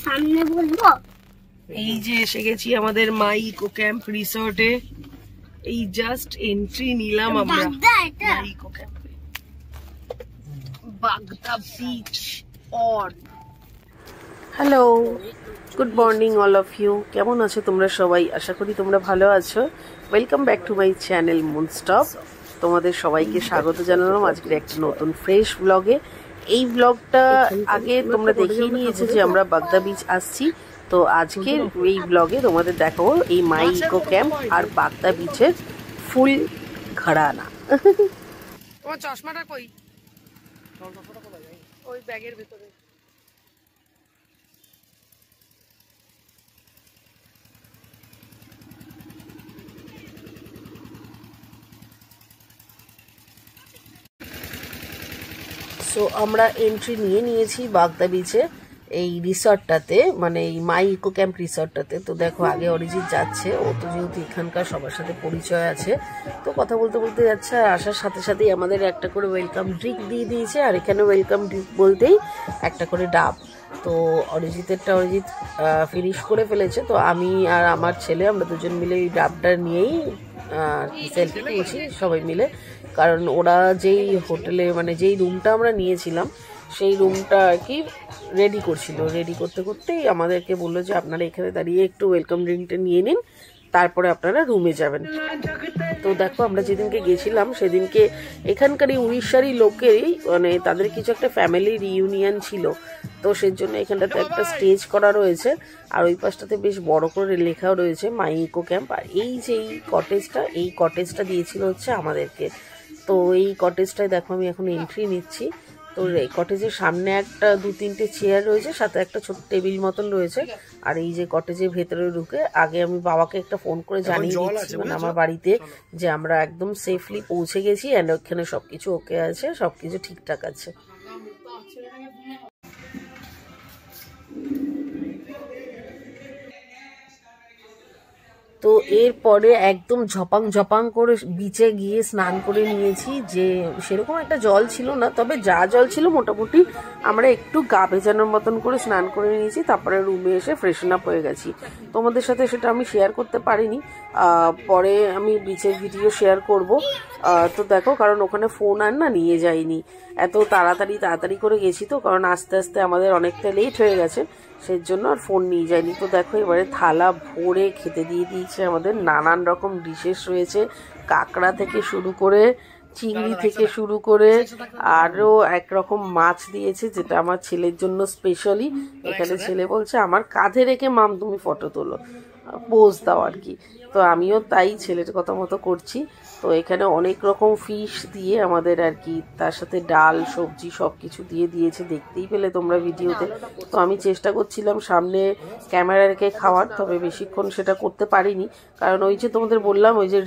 সামনে বলবো। এই যে এসে গেছি আমাদের মাই ইকো ক্যাম্প রিসর্টে। এই জাস্ট এন্ট্রি নিলাম আমরা মাই ইকো ক্যাম্পে। Bagda beach on. Hello, good morning all of you. কেমন আছো তোমরা সবাই? আশা করি তোমরা ভালো আছো। Welcome back to my channel Moonstop. তোমাদের সবাইকে স্বাগত জানালাম আজকের একটা নতুন ফ্রেশ ব্লগে। এই ব্লগটা আগে তোমরা দেখিয়ে নিয়েছো যে আমরা বাগদা বিচ আসছি, তো আজকের এই ব্লগে তোমাদের দেখাবো এই মাই ইকো ক্যাম্প আর বাগদা বিচের ফুল ঘরানা। তোমার চশমাটা কই? ওই ব্যাগের ভিতরে। সো আমরা এন্ট্রি নিয়ে নিয়েছি বাগদা বিচে এই রিসর্টটাতে, মানে এই মাই ইকো ক্যাম্প রিসর্টটাতে। তো দেখো আগে অরিজিৎ যাচ্ছে, ও তো যেহেতু এখানকার সবার সাথে পরিচয় আছে তো কথা বলতে বলতে যাচ্ছে। আর আসার সাথে সাথেই আমাদের একটা করে ওয়েলকাম ড্রিঙ্ক দিয়ে দিয়েছে, আর এখানে ওয়েলকাম ড্রিঙ্ক বলতেই একটা করে ডাব। তো অরিজিৎ ফিনিশ করে ফেলেছে, তো আমি আর আমার ছেলে আমরা দুজন মিলে এই ডাবটা নিয়েই সেলফি তুলছি সবাই মিলে। কারণ ওরা যেই হোটেলে মানে যেই রুমটা আমরা নিয়েছিলাম সেই রুমটা আর কি রেডি করছিল, রেডি করতে করতেই আমাদেরকে বললো যে আপনারা এখানে দাঁড়িয়ে একটু ওয়েলকাম ড্রিঙ্কটা নিয়ে নিন, তারপরে আপনারা রুমে যাবেন। তো দেখো আমরা যেদিনকে গেছিলাম সেদিনকে এখানকারই উড়িষ্যারই লোকেরই মানে তাদের কিছু একটা ফ্যামিলি রিইউনিয়ন ছিল, তো সেই জন্য এখানটাতে একটা স্টেজ করা রয়েছে। আর ওই পাশটাতে বেশ বড় করে লেখাও রয়েছে মাই ইকো ক্যাম্প। আর এই যে এই কটেজটা দিয়েছিল হচ্ছে আমাদেরকে। তো এই কটেজটায় দেখো আমি এখন এন্ট্রি নিচ্ছি। তো এই কটেজের সামনে একটা 2-3টে চেয়ার রয়েছে, সাথে একটা ছোট টেবিল মতন রয়েছে। আর এই যে কটেজের ভেতরে ঢুকে আগে আমি বাবাকে একটা ফোন করে জানিয়ে দিচ্ছি মানে আমার বাড়িতে যে আমরা একদম সেফলি পৌঁছে গেছি অ্যান্ড ওখানে সবকিছু ওকে আছে, সবকিছু ঠিকঠাক আছে। তো এরপরে একদম ঝপাং করে বিচে গিয়ে স্নান করে নিয়েছি। যে সেরকম একটা জল ছিল না, তবে যা জল ছিল মোটামুটি আমরা একটু গা ভেজানোর মতন করে স্নান করে নিয়েছি। তারপরে রুমে এসে ফ্রেশন আপ হয়ে গেছি। তোমাদের সাথে সেটা আমি শেয়ার করতে পারিনি, পরে আমি বিচের ভিডিও শেয়ার করব। তো দেখো কারণ ওখানে ফোন আর না নিয়ে যাইনি, এত তাড়াতাড়ি করে গেছি তো, কারণ আস্তে আস্তে আমাদের অনেকটা লেট হয়ে গেছে, সেই জন্য আর ফোন নিয়ে যায়নি। তো দেখো এবারে থালা ভরে খেতে দিয়ে দিয়েছে আমাদের, নানান রকম ডিশেস রয়েছে, কাঁকড়া থেকে শুরু করে চিংড়ি থেকে শুরু করে আরও একরকম মাছ দিয়েছে, যেটা আমার ছেলের জন্য স্পেশালি। এখানে ছেলে বলছে আমার কাঁধে রেখে মাম তুমি ফটো তোলো, পোজ দাও আর কি। তো আমিও তাই ছেলের কথা মতো করছি। তো এখানে অনেক রকম ফিশ দিয়ে আমাদের আর কি, তার সাথে ডাল সবজি সব কিছু দিয়ে দিয়েছে, দেখতেই পেলে তোমরা ভিডিওতে। তো আমি চেষ্টা করছিলাম সামনে ক্যামেরা রেখে খাওয়ার, তবে বেশিক্ষণ সেটা করতে পারিনি। কারণ ওই যে তোমাদের বললাম ওই যে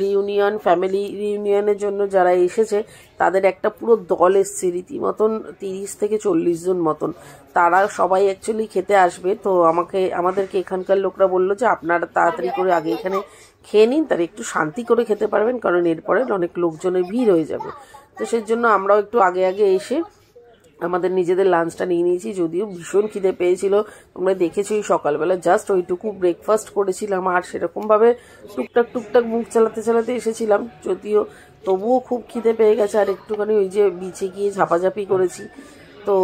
ফ্যামিলি রিউনিয়নের জন্য যারা এসেছে তাদের একটা পুরো দল এসছে, রীতিমতন 30 থেকে 40 জন মতন। তারা সবাই অ্যাকচুয়ালি খেতে আসবে। তো আমাদেরকে এখানকার লোকরা বললো যে আপনারা তাড়াতাড়ি করে আগে এখানে খেয়ে নিন, তার একটু শান্তি করে খেতে পারবেন, কারণ এরপরে অনেক লোকজনের ভিড় হয়ে যাবে। তো সেই জন্য আমরাও একটু আগে এসে আমাদের নিজেদের লাঞ্চটা নিয়ে নিয়েছি। যদিও ভীষণ খিদে পেয়েছিল, তোমরা দেখেছো এই সকালবেলা জাস্ট ওইটুকু ব্রেকফাস্ট করেছিলাম, আর সেরকমভাবে টুকটাক মুখ চালাতে এসেছিলাম, যদিও তবুও খুব খিদে পেয়ে গেছে। আর একটুখানি ওই যে বিচে গিয়ে ঝাপাঝাপি করেছি। তো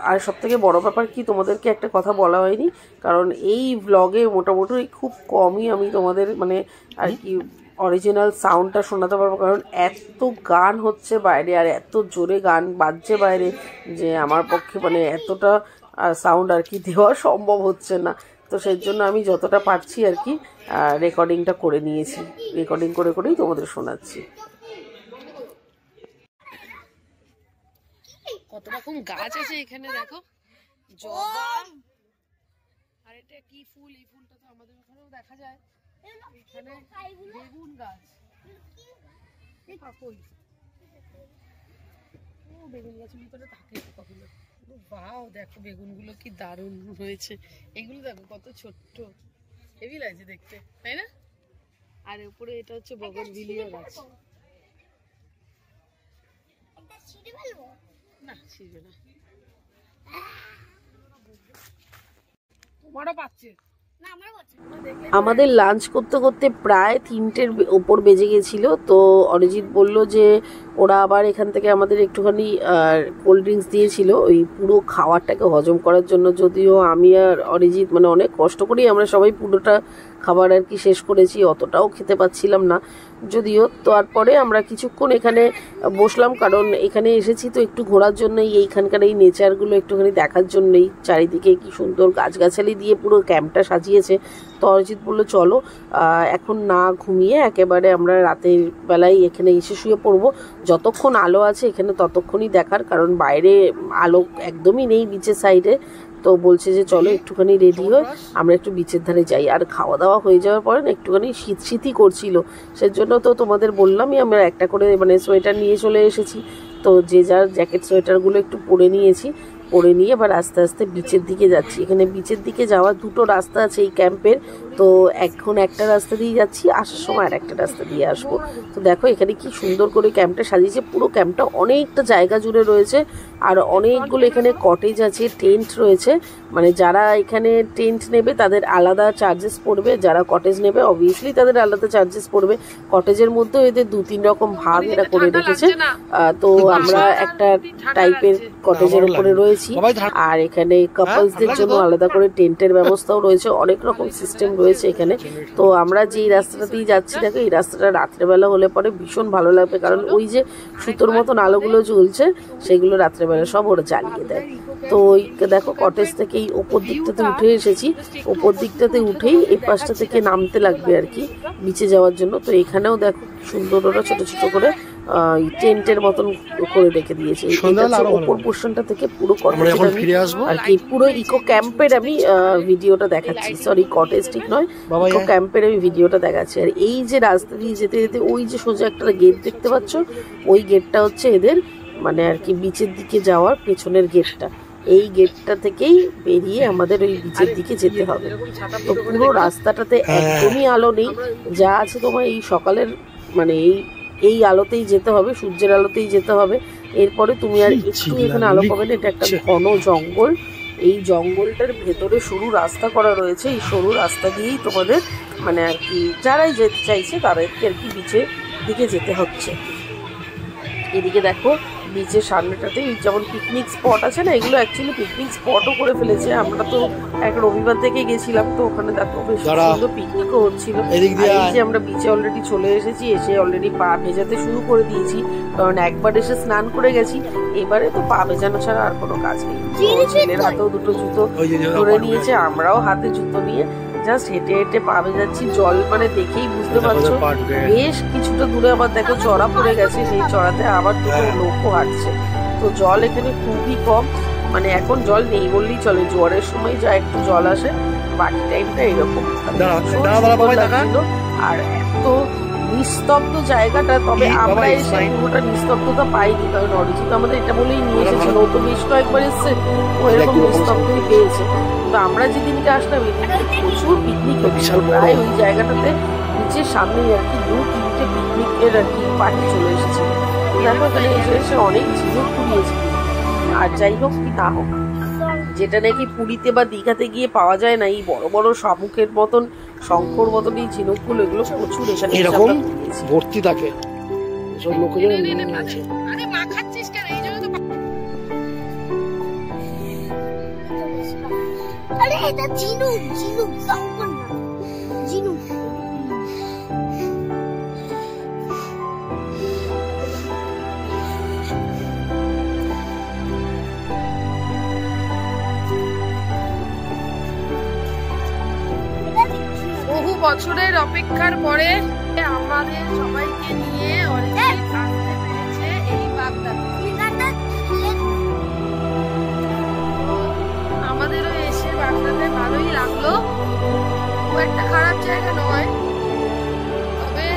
আর সব থেকে বড় ব্যাপার কি, তোমাদেরকে একটা কথা বলা হয়নি, কারণ এই ব্লগে মোটামুটি খুব কমই আমি তোমাদের মানে আর কি অরিজিনাল সাউন্ডটা শোনাতে পারবো, কারণ এত গান হচ্ছে বাইরে আর এত জোরে গান বাজছে বাইরে যে আমার পক্ষে মানে এতটা সাউন্ড আর কি দেওয়া সম্ভব হচ্ছে না। তো সেই জন্য আমি যতটা পারছি আর কি রেকর্ডিংটা করে নিয়েছি, রেকর্ডিং করেই তোমাদের শোনাচ্ছি। কত রকম গাছ আছে এখানে দেখো, জবা, আর এটা কি ফুল, এই ফুলটা তো আমাদের ওখানেও দেখা যায়। এখানে বেগুন গাছ, বেগুন গাছের ভিতরে থাকে কখনো। বাও দেখো বেগুনগুলো কি দারুণ হয়েছে, এগুলো দেখো কত ছোট্ট, হেভি লাগছে দেখতে, তাই না? আর উপরে এটা হচ্ছে বগনভিলিয়া গাছ। না ছিড়বে না। আমাদের লাঞ্চ করতে করতে প্রায় 3টের ওপর বেজে গেছিল। তো অরিজিৎ বলল যে ওরা আবার এখান থেকে আমাদের একটুখানি কোল্ড ড্রিঙ্কস দিয়েছিল ওই পুরো খাবারটাকে হজম করার জন্য। যদিও আমি আর অরিজিৎ মানে অনেক কষ্ট করেই আমরা সবাই পুরোটা খাবার আর কি শেষ করেছি, অতটাও খেতে পাচ্ছিলাম না যদিও। তারপরে আমরা কিছুক্ষণ এখানে বসলাম, কারণ এখানে এসেছি তো একটু ঘোরার জন্যই, এইখানকার এই নেচারগুলো একটুখানি দেখার জন্যই। চারিদিকে কি সুন্দর গাছগাছালি দিয়ে পুরো ক্যাম্পটা সাজিয়েছে। তো অরিজিৎ বললো চলো এখন না ঘুমিয়ে একেবারে আমরা রাতের বেলায় এখানে এসে শুয়ে পড়বো, যতক্ষণ আলো আছে এখানে ততক্ষণই দেখার, কারণ বাইরে আলো একদমই নেই বিচের সাইডে। তো বলছে যে চলো একটুখানি রেডি হয়ে আমরা একটু বিচের ধারে যাই। আর খাওয়া দাওয়া হয়ে যাওয়ার পরে না একটুখানি শীতই করছিল, সেজন্য তো তোমাদের বললামই আমরা একটা করে মানে সোয়েটার নিয়ে চলে এসেছি। তো যে যার জ্যাকেট সোয়েটারগুলো একটু পরে নিয়েছি, পরে নিয়ে এবার আস্তে আস্তে বিচের দিকে যাচ্ছি। এখানে বিচের দিকে যাওয়ার 2টো রাস্তা আছে এই ক্যাম্পের। তো এখন একটা রাস্তা দিয়ে যাচ্ছি, আসার সময় আর একটা রাস্তা দিয়ে আসবো। তো দেখো এখানে কি সুন্দর করে ক্যাম্পটা সাজিয়েছে, পুরো ক্যাম্পটা অনেকটা জায়গা জুড়ে রয়েছে। আর অনেকগুলো এখানে কটেজ আছে, টেন্ট রয়েছে। মানে যারা এখানে টেন্ট নেবে তাদের আলাদা চার্জেস পড়বে, যারা কটেজ নেবে অবভিয়াসলি তাদের আলাদা চার্জেস পড়বে। কটেজের মধ্যেও এদের 2-3 রকম ভাগ এরা করে রেখেছে। তো আমরা একটা টাইপের কটেজের উপরে রয়েছি। আর এখানে কাপলসদের জন্য আলাদা করে টেন্টের ব্যবস্থাও রয়েছে, অনেক রকম সিস্টেম রয়েছে এখানে। তো আমরা যেই রাস্তাটাতেই যাচ্ছি দেখো, এই রাস্তাটা রাত্রেবেলা হলে পরে ভীষণ ভালো লাগবে, কারণ ওই যে সুতোর মতন আলোগুলো জ্বলছে সেগুলো রাত্রেবেলা সব ওরা জ্বালিয়ে দেয়। তো ওই দেখো কটেজ থেকে এই ওপর দিকটাতে উঠে এসেছি, ওপর দিকটাতে উঠেই এই পাশটা থেকে নামতে লাগবে আর কি বিচে যাওয়ার জন্য। তো এখানেও দেখো সুন্দর ওরা ছোট ছোট করে টেন্টের মতন করে রেখে দিয়েছে। ওপর পোর্শনটা থেকে পুরো আর কি পুরো ইকো ক্যাম্পের আমি ভিডিওটা দেখাচ্ছি, সরি কটেজ ঠিক নয়, ইকো ক্যাম্পের আমি ভিডিওটা দেখাচ্ছি। আর এই যে রাস্তা দিয়ে যেতে যেতে ওই যে সোজা একটা গেট দেখতে পাচ্ছ, ওই গেটটা হচ্ছে এদের মানে আর কি বিচের দিকে যাওয়ার পেছনের গেটটা। এই গেটটা থেকেই বেরিয়ে আমাদের ওই বিচের দিকে যেতে হবে। তো পুরো রাস্তাটাতে একদমই আলো নেই, যা আছে তোমার এই সকালের মানে এই আলোতেই যেতে হবে, সূর্যের আলোতেই যেতে হবে। এরপরে তুমি আর একটু এখানে আলো পাবে না, এটা একটা ঘন জঙ্গল। এই জঙ্গলটার ভেতরে সরু রাস্তা করা রয়েছে, এই সরু রাস্তা দিয়েই তোমাদের মানে আর কি যারাই যেতে চাইছে তাদেরকে আর কি বিচের দিকে যেতে হচ্ছে। এদিকে দেখো বিচের সামনেটাতে যেমন পিকনিক স্পট আছে না, এগুলো অ্যাকচুয়ালি পিকনিক স্পটও করে ফেলেছে। আমরা তো এক রবিবার থেকে গেছিলাম, তো ওখানে দেখো বেশ সুন্দর পিকনিকও হচ্ছিল। আর এই যে আমরা বিচে অলরেডি চলে এসেছি, এসে অলরেডি পা ভেজাতে শুরু করে দিয়েছি, কারণ একবার এসে স্নান করে গেছি, এবারে তো পা ভেজানো ছাড়া আর কোনো কাজ নেই। ছেলের হাতেও 2টো জুতো ধরে নিয়েছে, আমরাও হাতে জুতো নিয়ে জাস্ট হেঁটে হেঁটে পা ভেজাচ্ছি। জল মানে দেখেই বুঝতে পারছো বেশ কিছুটা দূরে আবার দেখো চড়া পড়ে গেছে, সেই চড়াতে আবার 2টো লোকও হাঁটছে। তো জল এখানে খুবই কম, মানে এখন জল নেই বললেই চলে, জোয়ারের সময় যা একটু জল আসে, বাকি টাইমটা এরকম। আর এত নিস্তব্ধ জায়গাটা, তবে আমরা এসে পুরোটা নিস্তব্ধতা পাইনি, কারণ অরিজিৎ আমাদের এটা বলেই নিয়ে এসেছিল, ও তো বেশ কয়েকবার এসছে, ও এরকম নিস্তব্ধই পেয়েছে। তো আমরা যেদিনকে আসলাম এদিকে প্রচুর পিকনিক হচ্ছিল, প্রায় ওই জায়গাটাতে নিচের সামনেই আর কি 2-3টে পিকনিকের আর কি পার্টি চলে এসেছিল। দেখো এখানে এসে অনেক ঝিনুক কুড়িয়েছে। আর যাই হোক কি না হোক, যেটা নাকি পুরীতে বা দীঘাতে গিয়ে পাওয়া যায় না, এই বড় বড় শামুকের মতন শঙ্কর মতন এই ঝিনুকগুলো, এগুলো প্রচুর এখানে এরকম ভর্তি থাকে। সব লোকজন আরে এটা ঝিনুক, ঝিনুক শঙ্কর না, ঝিনুক। বহু বছরের অপেক্ষার পরে আমাদের সবাইকে নিয়ে অরিজিৎ আসতে পেরেছে এই বাগদাতে। আমাদেরও এসে বাগদাতে ভালোই লাগলো, খুব একটা খারাপ জায়গা নয়, তবে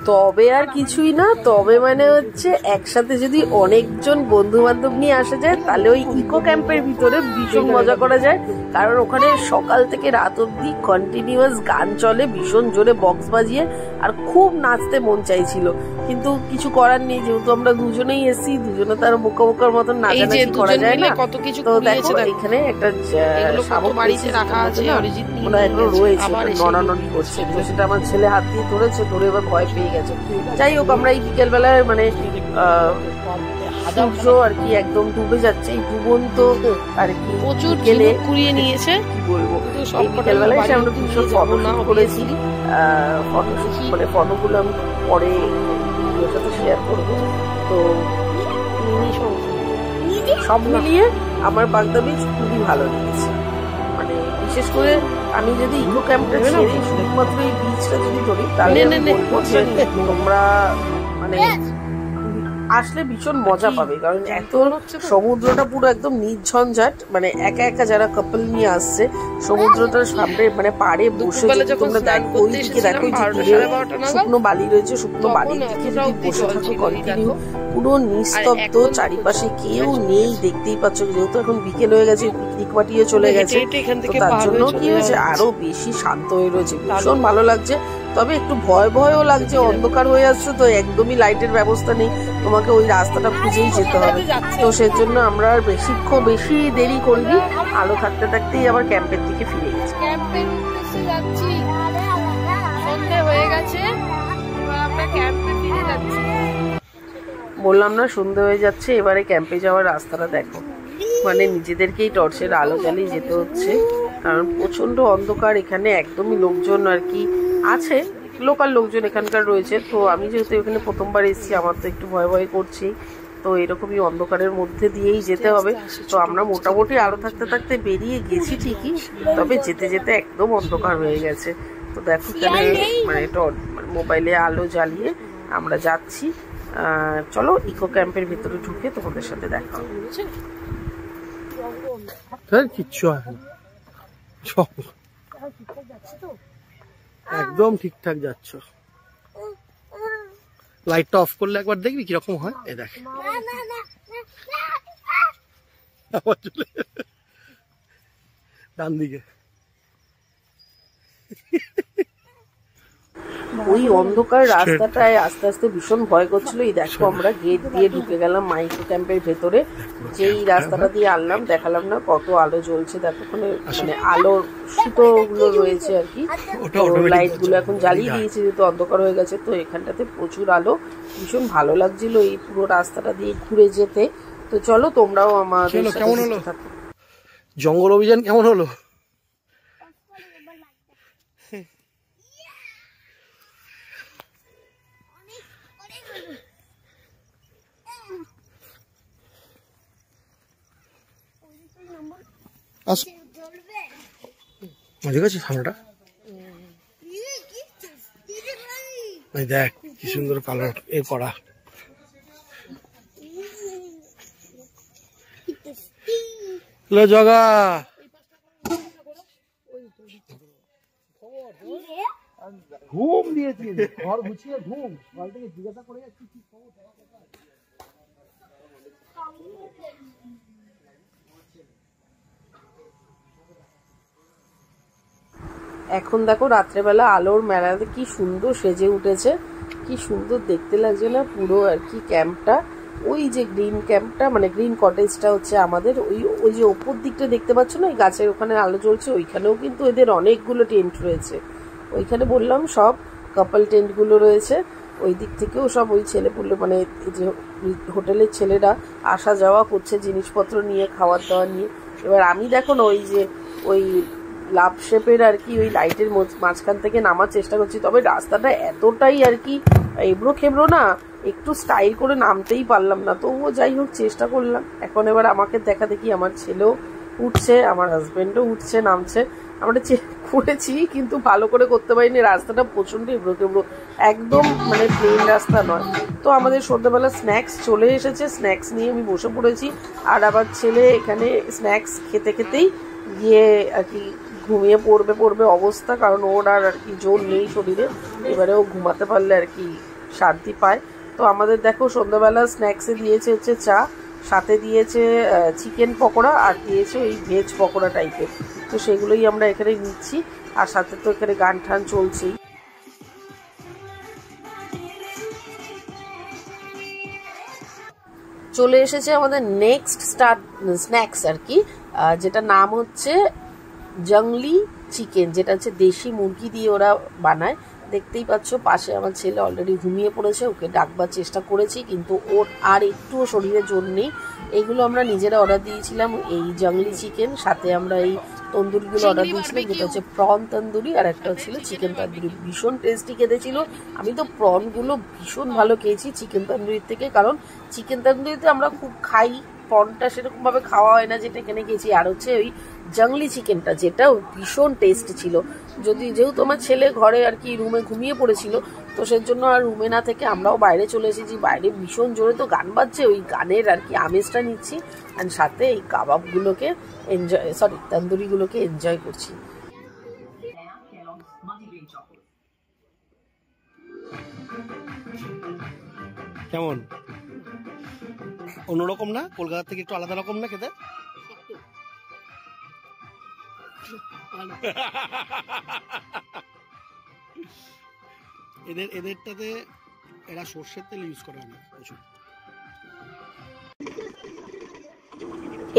তো তবে আর কিছুই না, তবে মানে হচ্ছে একসাথে যদি অনেকজন বন্ধু বান্ধব নিয়ে আসা যায় তাহলে ওই ইকো ক্যাম্পের ভিতরে ভীষণ মজা করা যায়। কারণ ওখানে সকাল থেকে রাত অব্দি কন্টিনিউয়াস গান চলে ভীষণ জোরে বক্স বাজিয়ে, আর খুব নাচতে মন চাইছিল, কিন্তু কিছু করার নেই, যেহেতু আমরা দুজনেই এসেছি, দুজনে তার বোকা বোকার মতন নাচানাচি করা যায় না। তো দেখো এখানে একটা শামুক বাড়িতে রাখা আছে, মনে হয় এখনো রয়েছে, নড়ানড়ি করছে, তো সেটা আমার ছেলে হাত দিয়ে ধরেছে, ধরে এবার ভয় পেয়ে গেছে। যাই হোক, আমরা এই বিকেল বেলায় মানে সূর্য আর কি একদম ডুবে যাচ্ছে, এই ডুবন্ত আর কি প্রচুর গেলে কুড়িয়ে নিয়েছে, কি বলবো, এই বিকেল বেলায় এসে আমরা ভীষণ ফটোশুট করেছি। ফটোশুট মানে ফটোগুলো আমি পরে ভিডিওর সাথে শেয়ার করবো। তো সব মিলিয়ে আমার বাগদা বিচ খুবই ভালো লেগেছে। মানে বিশেষ করে আমি যদি ইকো ক্যাম্পটা ছেড়ে শুধুমাত্র এই বিচটা যদি ধরি তাহলে বলবো যে তোমরা মানে আসলে ভীষণ মজা পাবে। কারণ এত সমুদ্রটা পুরো একদম নির্ঝঞ্ঝাট, মানে একা একা যারা কাপল নিয়ে আসছে সমুদ্রটার সামনে মানে পাড়ে বসে যদি তোমরা দেখো, ওই দিকে দেখো শুকনো বালি রয়েছে, শুকনো বালির দিকে যদি বসে থাকো কন্টিনিউ, পুরো নিস্তব্ধ, চারিপাশে কেউ নেই, দেখতেই পাচ্ছ। যেহেতু এখন বিকেল হয়ে গেছে, পিকনিক পার্টিও চলে গেছে, তো তার জন্য কি হয়েছে আরো বেশি শান্ত হয়ে রয়েছে, ভীষণ ভালো লাগছে। তবে একটু ভয়ও লাগছে, অন্ধকার হয়ে আসছে, তো একদমই লাইটের ব্যবস্থা নেই, তোমাকে ওই রাস্তাটা খুঁজেই যেতে হবে। তো সেজন্য আমরা আর বেশি দেরি করিনি, আলো থাকতে থাকতেই আবার ক্যাম্পের দিকে ফিরে গেছি। ক্যাম্পের উদ্দেশ্যে যাচ্ছি, সন্ধ্যে হয়ে গেছে, এবার আমরা ক্যাম্পে ফিরে যাচ্ছি। বললাম না সন্ধ্যে হয়ে যাচ্ছে, এবারে ক্যাম্পে যাওয়ার রাস্তাটা দেখো, মানে নিজেদেরকেই টর্চের আলো জ্বালিয়ে যেতে হচ্ছে, কারণ প্রচন্ড অন্ধকার। এখানে একদমই লোকজন আর কি আছে, লোকাল লোকজন এখানকার রয়েছে। তো আমি যেহেতু এখানে প্রথমবার এসেছি, আমার তো একটু ভয় ভয় করছি, তো এরকমই অন্ধকারের মধ্যে দিয়েই যেতে হবে। তো আমরা মোটামুটি আলো থাকতে থাকতে বেরিয়ে গেছি ঠিকই, তবে যেতে যেতে একদম অন্ধকার হয়ে গেছে। তো দেখো এখানে মানে মোবাইলে আলো জ্বালিয়ে আমরা যাচ্ছি। চলো ইকো ক্যাম্পের ভিতরে ঢুকে তোমাদের সাথে দেখা হবে। কিচ্ছু হয় না, একদম ঠিকঠাক যাচ্ছ। লাইটটা অফ করলে একবার দেখবি কিরকম হয়। এ দেখ ডান দিকে ওই অন্ধকার রাস্তাটায় আস্তে আস্তে ভীষণ ভয় করছিল। এই দেখো আমরা গেট দিয়ে ঢুকে গেলাম মাইক্রো ক্যাম্পের ভেতরে। যেই রাস্তাটা দিয়ে আনলাম, দেখালাম না কত আলো জ্বলছে, দেখো ওখানে মানে আলোর সুতো গুলো রয়েছে আর কি, লাইট গুলো এখন জ্বালিয়ে দিয়েছে যেহেতু অন্ধকার হয়ে গেছে। তো এখানটাতে প্রচুর আলো, ভীষণ ভালো লাগছিল এই পুরো রাস্তাটা দিয়ে ঘুরে যেতে। তো চলো তোমরাও আমাদের সাথে থাকো। জঙ্গল অভিযান কেমন হলো? ঠিক আছে ঠান্ডাটা দেখ কি সুন্দর কালার এ করা। জগা ঘুম দিয়েছি, ঘর গুছিয়ে ঘুম, ঘর থেকে জিজ্ঞাসা করে যাচ্ছি কি খবর। এখন দেখো রাত্রেবেলা আলোর মেলাতে কি সুন্দর সেজে উঠেছে, কি সুন্দর দেখতে লাগছে না পুরো আর কি ক্যাম্পটা। ওই যে গ্রিন ক্যাম্পটা মানে গ্রিন কটেজটা হচ্ছে আমাদের, ওই যে ওপর দিকটা দেখতে পাচ্ছ না, এই গাছের ওখানে আলো জ্বলছে, ওইখানেও কিন্তু এদের অনেকগুলো টেন্ট রয়েছে। ওইখানে বললাম সব কাপল টেন্টগুলো রয়েছে, ওই দিক থেকেও সব ওই ছেলেপুলে মানে যে হোটেলের ছেলেরা আসা যাওয়া করছে জিনিসপত্র নিয়ে, খাওয়ার দাওয়ার নিয়ে। এবার আমি দেখো না ওই যে ওই লাভ শেপের আর কি ওই লাইটের মাঝখান থেকে নামার চেষ্টা করছি, তবে রাস্তাটা এতটাই আর কি এবড়ো খেবড়ো না, একটু স্টাইল করে নামতেই পারলাম না। তবুও যাই হোক চেষ্টা করলাম। এখন এবার আমাকে দেখা দেখি আমার ছেলেও উঠছে, আমার হাজবেন্ডও উঠছে নামছে, আমরা করেছি কিন্তু ভালো করে করতে পারিনি, রাস্তাটা প্রচন্ড এবড়ো খেবড়ো, একদম মানে প্লেন রাস্তা নয়। তো আমাদের সন্ধ্যাবেলা স্ন্যাক্স চলে এসেছে, স্ন্যাক্স নিয়ে আমি বসে পড়েছি, আর আবার ছেলে এখানে স্ন্যাক্স খেতে খেতেই গিয়ে আর কি ঘুমিয়ে পড়বে অবস্থা, কারণ ওর আর কি জোর নেই শরীরে। এবারে ও ঘুমাতে পারলে আর কি শান্তি পায়। তো আমাদের দেখো সন্ধ্যাবেলা স্ন্যাক্সে দিয়েছে হচ্ছে চা, সাথে দিয়েছে চিকেন পকোড়া আর দিয়েছে ওই ভেজ পকোড়া টাইপের। তো সেগুলোই আমরা এখানে নিচ্ছি, আর সাথে তো এখানে গান টান চলছেই। চলে এসেছে আমাদের নেক্সট স্ন্যাক্স আর কি, যেটা নাম হচ্ছে জংলি চিকেন, যেটা হচ্ছে দেশি মুরগি দিয়ে ওরা বানায়। দেখতেই পাচ্ছ পাশে আমার ছেলে অলরেডি ঘুমিয়ে পড়েছে, ওকে ডাকবার চেষ্টা করেছি কিন্তু ওর আর একটুও শরীরে জোর নেই। এইগুলো আমরা নিজেরা অর্ডার দিয়েছিলাম, এই জংলি চিকেন, সাথে আমরা এই তন্দুরিগুলো অর্ডার দিয়েছিলাম, যেটা হচ্ছে প্রন তন্দুরি আর একটা ছিল চিকেন তন্দুরি। ভীষণ টেস্টি খেতে ছিল। আমি তো প্রনগুলো ভীষণ ভালো খেয়েছি চিকেন তন্দুরির থেকে, কারণ চিকেন তন্দুরিতে আমরা খুব খাই, প্রনটা সেরকম ভাবে খাওয়া হয় না যেটা এখানে খেয়েছি। আর হচ্ছে ওই জংলি চিকেনটা, যেটা ভীষণ টেস্ট ছিল। যেহেতু আমার ছেলে ঘরে আর কি রুমে ঘুমিয়ে পড়েছিল, তো সেজন্য আর রুমে না থেকে আমরাও বাইরে চলে এসেছি। বাইরে ভীষণ জোরে তো গান বাজছে, ওই গানের আর কি আমেজটা নিচ্ছি, আর সাথে এই কাবাবগুলোকে তন্দুরিগুলোকে এনজয় করছি। কেমন অন্যরকম না? কলকাতা থেকে একটু আলাদা রকম না খেতে? এদেরটাতে এরা সর্ষের তেল ইউজ করে না প্রচুর।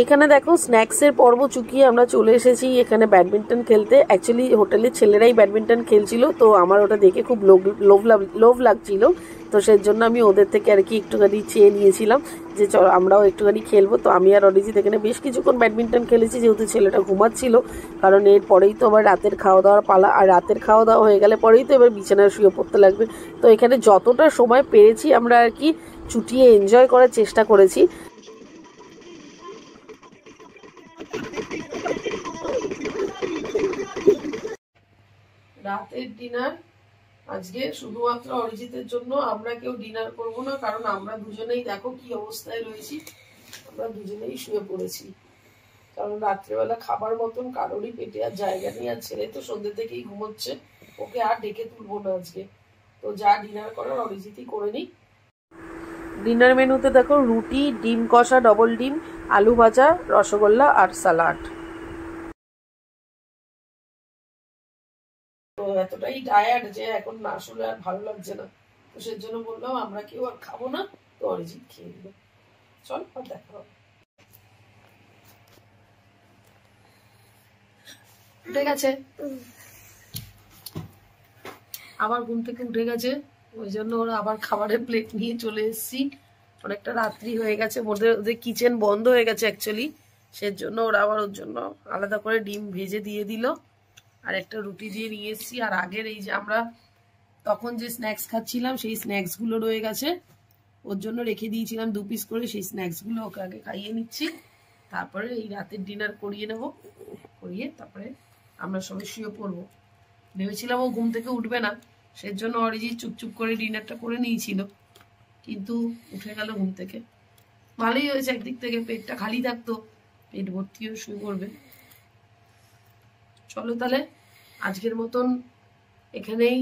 এখানে দেখো স্ন্যাক্সের পর্ব চুকিয়ে আমরা চলে এসেছি এখানে ব্যাডমিন্টন খেলতে। অ্যাকচুয়ালি হোটেলের ছেলেরাই ব্যাডমিন্টন খেলছিল, তো আমার ওটা দেখে খুব লোভ লাগছিল, তো সেই জন্য আমি ওদের থেকে আর কি একটুখানি চেয়ে নিয়েছিলাম যে চল আমরাও একটুখানি খেলবো। তো আমি আর অরিজিৎ এখানে বেশ কিছুক্ষণ ব্যাডমিন্টন খেলেছি, যেহেতু ছেলেটা ঘুমাচ্ছিল, কারণ এর পরেই তো আবার রাতের খাওয়া দাওয়ার পালা, আর রাতের খাওয়া দাওয়া হয়ে গেলে পরেই তো এবার বিছানায় শুয়ে পড়তে লাগবে। তো এখানে যতটা সময় পেরেছি আমরা আর কি চুটিয়ে এনজয় করার চেষ্টা করেছি। রাতের ডিনার আজকে শুধুমাত্র অরিজিতের জন্য, আমরা কেউ ডিনার করব না, কারণ আমরা দুজনেই দেখো কি অবস্থায় রয়েছি, আমরা দুজনেই শুয়ে পড়েছি, কারণ রাত্রেবেলা খাবার মতন কারোরই পেটে আর জায়গা নেই। আর ছেলে তো সন্ধ্যে থেকেই ঘুমোচ্ছে, ওকে আর ডেকে তুলবো না আজকে, তো যা ডিনার করার অরিজিতই করে নিই। ডিনার মেনুতে দেখো রুটি, ডিম কষা, ডবল ডিম, আলু ভাজা, রসগোল্লা আর সালাড। তো এতটাই টায়ার্ড যে এখন না আসলে আর ভালো লাগছে না, তো সেজন্য বললাম আমরা কেউ আর খাবো না, তো অরিজিৎ খেয়ে নিল। চল আর দেখা হবে। উঠে গেছে, আবার ঘুম থেকে উঠে গেছে, ওই জন্য ওরা আবার খাবারের প্লেট নিয়ে চলে এসেছি। অনেকটা রাত্রি হয়ে গেছে, ওদের কিচেন বন্ধ হয়ে গেছে অ্যাকচুয়ালি, সেজন্য ওরা আবার ওর জন্য আলাদা করে ডিম ভেজে দিয়ে দিল, আর একটা রুটি দিয়ে নিয়ে এসেছি। আর আগের এই যে আমরা তখন যে স্ন্যাক্স খাচ্ছিলাম সেই স্ন্যাক্সগুলো রয়ে গেছে, ওর জন্য রেখে দিয়েছিলাম 2 পিস করে, সেই স্ন্যাক্সগুলো ওকে আগে খাইয়ে নিচ্ছি, তারপরে এই রাতের ডিনার করিয়ে নেব, করিয়ে তারপরে আমরা সবাই শুয়ে পড়বো। ভেবেছিলাম ও ঘুম থেকে উঠবে না, সেজন্য অরিজিৎ চুপচুপ করে ডিনারটা করে নিয়েছিল, কিন্তু উঠে গেল ঘুম থেকে। ভালোই হয়েছে, একদিক থেকে পেটটা খালি থাকতো, পেট ভর্তিও শুয়ে পড়বে। চলো তাহলে আজকের মতন এখানেই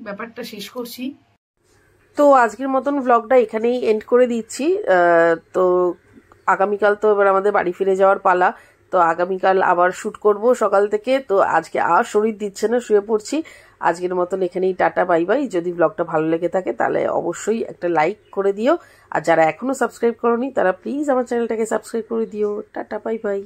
ব্যাপারটা শেষ করছি। তো আজকের মতন ব্লগটা এখানেই এন্ড করে দিচ্ছি। তো আগামীকাল তো এবার আমাদের বাড়ি ফিরে যাওয়ার পালা, তো আগামীকাল আবার শ্যুট করব সকাল থেকে। তো আজকে আর শরীর দিচ্ছে না, শুয়ে পড়ছি। আজকের মতন এখানেই টাটা বাই বাই। যদি ব্লগটা ভালো লেগে থাকে তাহলে অবশ্যই একটা লাইক করে দিও, আর যারা এখনো সাবস্ক্রাইব করোনি তারা প্লিজ আমার চ্যানেলটাকে সাবস্ক্রাইব করে দিও। Tata bye bye.